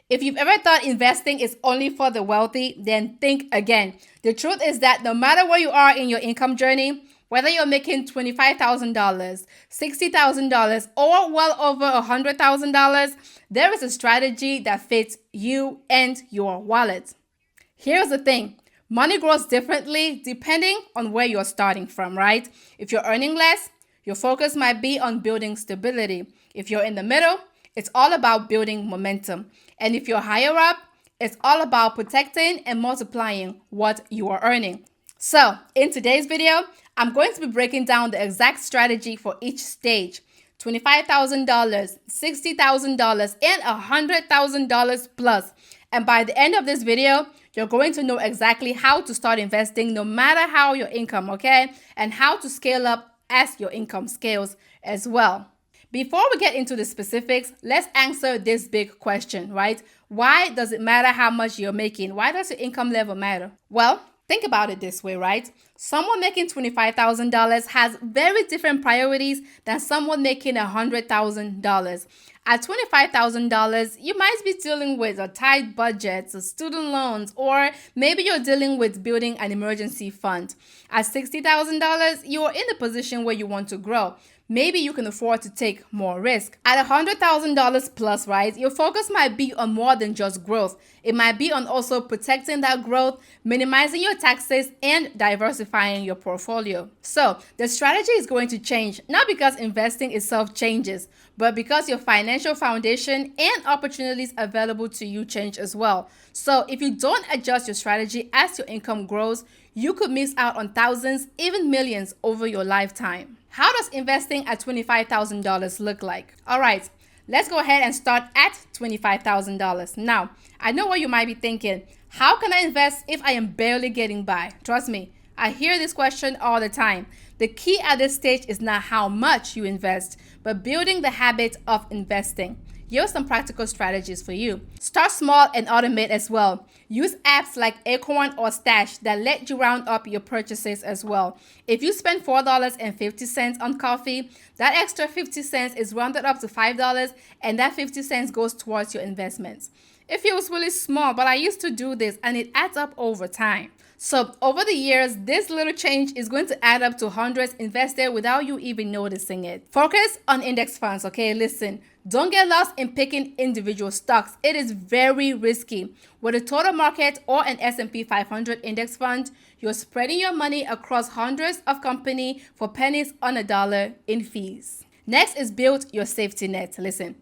If you've ever thought investing is only for the wealthy, then think again. The truth is that no matter where you are in your income journey, whether you're making $25,000, $60,000, or well over $100,000, there is a strategy that fits you and your wallet. Here's the thing. Money grows differently depending on where you're starting from, right? If you're earning less, your focus might be on building stability. If you're in the middle, it's all about building momentum. And if you're higher up, it's all about protecting and multiplying what you are earning. So, in today's video, I'm going to be breaking down the exact strategy for each stage. $25,000, $60,000, and $100,000 plus. And by the end of this video, you're going to know exactly how to start investing no matter how your income, okay? And how to scale up as your income scales as well. Before we get into the specifics, let's answer this big question, right? Why does it matter how much you're making? Why does your income level matter? Well, think about it this way, right? Someone making $25,000 has very different priorities than someone making $100,000. At $25,000, you might be dealing with a tight budget, student loans, or maybe you're dealing with building an emergency fund. At $60,000, you're in the position where you want to grow. Maybe you can afford to take more risk. At $100,000 plus, right, your focus might be on more than just growth. It might be on also protecting that growth, minimizing your taxes, and diversifying your portfolio. So the strategy is going to change, not because investing itself changes, but because your financial foundation and opportunities available to you change as well. So if you don't adjust your strategy as your income grows, you could miss out on thousands, even millions over your lifetime. How does investing at $25,000 look like? All right, let's go ahead and start at $25,000. Now, I know what you might be thinking. How can I invest if I am barely getting by? Trust me, I hear this question all the time. The key at this stage is not how much you invest, but building the habit of investing. Here are some practical strategies for you. Start small and automate as well. Use apps like Acorn or Stash that let you round up your purchases as well. If you spend $4.50 on coffee, that extra 50 cents is rounded up to $5 and that 50 cents goes towards your investments. It feels really small, but I used to do this and it adds up over time. So over the years, this little change is going to add up to hundreds invested without you even noticing it. Focus on index funds, okay? Listen, don't get lost in picking individual stocks. It is very risky. With a total market or an S&P 500 index fund, you're spreading your money across hundreds of companies for pennies on a dollar in fees. Next is build your safety net. Listen,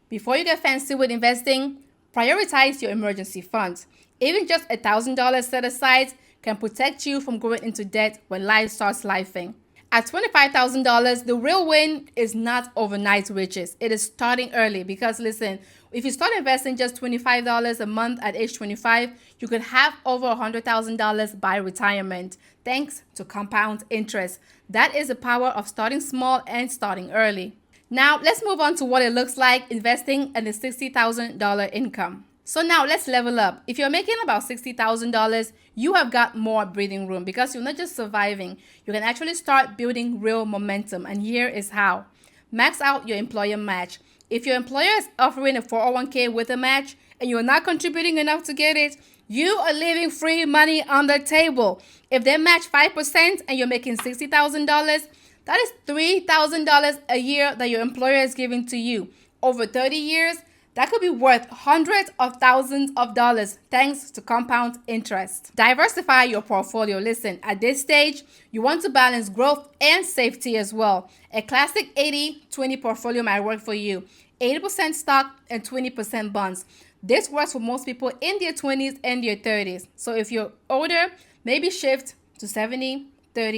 before you get fancy with investing, prioritize your emergency funds. Even just $1,000 set aside can protect you from going into debt when life starts lifing. At $25,000, the real win is not overnight riches. It is starting early because listen, if you start investing just $25 a month at age 25, you could have over $100,000 by retirement thanks to compound interest. That is the power of starting small and starting early. Now, let's move on to what it looks like investing in a $60,000 income. So now let's level up. If you're making about $60,000, you have got more breathing room because you're not just surviving. You can actually start building real momentum. And here is how. Max out your employer match. If your employer is offering a 401k with a match and you're not contributing enough to get it, you are leaving free money on the table. If they match 5% and you're making $60,000, that is $3,000 a year that your employer is giving to you. Over 30 years, that could be worth hundreds of thousands of dollars thanks to compound interest. Diversify your portfolio. Listen, at this stage, you want to balance growth and safety as well. A classic 80-20 portfolio might work for you. 80% stock and 20% bonds. This works for most people in their 20s and their 30s. So if you're older, maybe shift to 70-30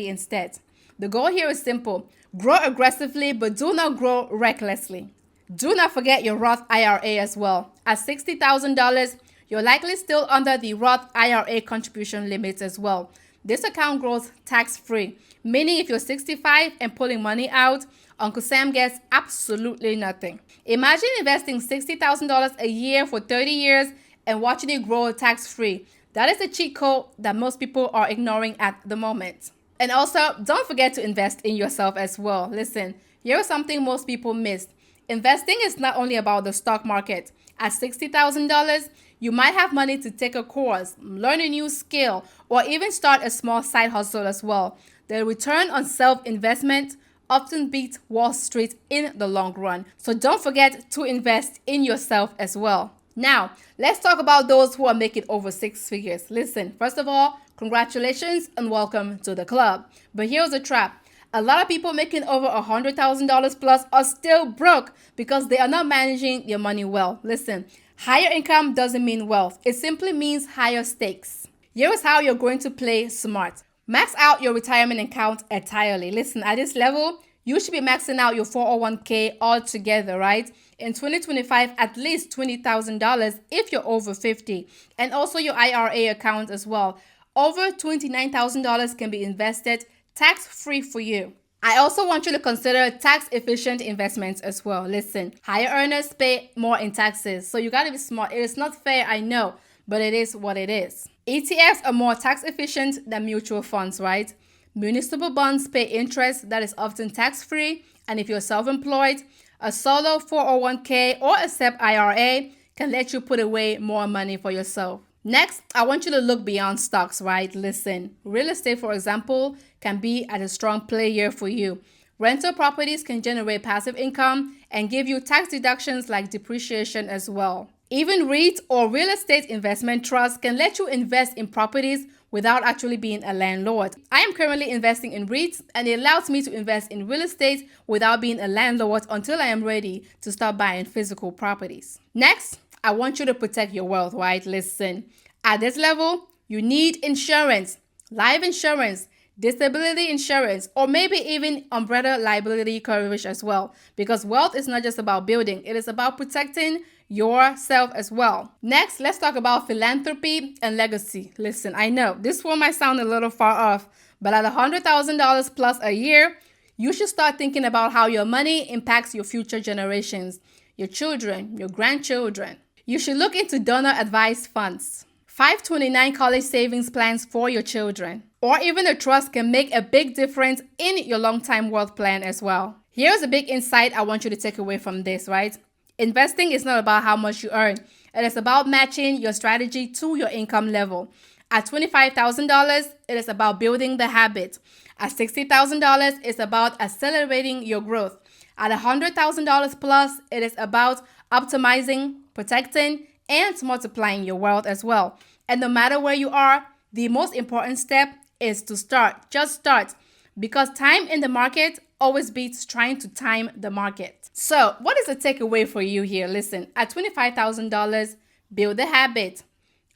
instead. The goal here is simple. Grow aggressively, but do not grow recklessly. Do not forget your Roth IRA as well. At $60,000, you're likely still under the Roth IRA contribution limits as well. This account grows tax-free, meaning if you're 65 and pulling money out, Uncle Sam gets absolutely nothing. Imagine investing $60,000 a year for 30 years and watching it grow tax-free. That is a cheat code that most people are ignoring at the moment. And also, don't forget to invest in yourself as well. Listen, here's something most people miss. Investing is not only about the stock market. At $60,000, you might have money to take a course, learn a new skill, or even start a small side hustle as well. The return on self-investment often beats Wall Street in the long run. So don't forget to invest in yourself as well. Now, let's talk about those who are making over six figures. Listen, first of all, congratulations and welcome to the club. But here's a trap. A lot of people making over $100,000 plus are still broke because they are not managing their money well. Listen, higher income doesn't mean wealth. It simply means higher stakes. Here's how you're going to play smart. Max out your retirement account entirely. Listen, at this level, you should be maxing out your 401k altogether, right? In 2025, at least $20,000 if you're over 50. And also your IRA account as well. Over $29,000 can be invested tax-free for you. I also want you to consider tax-efficient investments as well. Listen, higher earners pay more in taxes, so you gotta be smart. It is not fair, I know, but it is what it is. ETFs are more tax-efficient than mutual funds, right? Municipal bonds pay interest that is often tax-free, and if you're self-employed, a solo 401k or a SEP IRA can let you put away more money for yourself. Next, I want you to look beyond stocks, right? Listen, real estate, for example, can be at a strong play here for you. Rental properties can generate passive income and give you tax deductions like depreciation as well. Even REIT or real estate investment trusts can let you invest in properties without actually being a landlord. I am currently investing in REITs, and it allows me to invest in real estate without being a landlord until I am ready to start buying physical properties. Next, I want you to protect your wealth, right? Listen, at this level, you need insurance, life insurance, disability insurance, or maybe even umbrella liability coverage as well. Because wealth is not just about building, it is about protecting yourself as well. Next, let's talk about philanthropy and legacy. Listen, I know this one might sound a little far off, but at $100,000 plus a year, you should start thinking about how your money impacts your future generations, your children, your grandchildren. You should look into donor advised funds, 529 college savings plans for your children, or even a trust can make a big difference in your long-term wealth plan as well. Here's a big insight I want you to take away from this, right? Investing is not about how much you earn. It is about matching your strategy to your income level. At $25,000, it is about building the habit. At $60,000, it's about accelerating your growth. At $100,000 plus, it is about optimizing, protecting, and multiplying your wealth as well. And no matter where you are, the most important step is to start. Just start. Because time in the market always beats trying to time the market. So, what is the takeaway for you here? Listen, at $25,000, build a habit.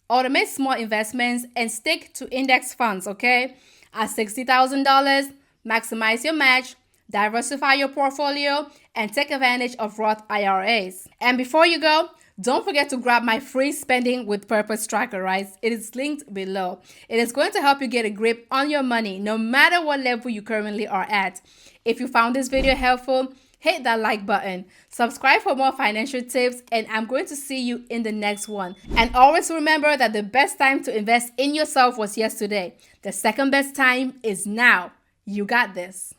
Automate small investments and stick to index funds, okay? At $60,000, maximize your match, diversify your portfolio, and take advantage of Roth IRAs. And before you go, don't forget to grab my free Spending with Purpose tracker, right? It is linked below. It is going to help you get a grip on your money, no matter what level you currently are at. If you found this video helpful, hit that like button, subscribe for more financial tips, and I'm going to see you in the next one. And always remember that the best time to invest in yourself was yesterday. The second best time is now. You got this.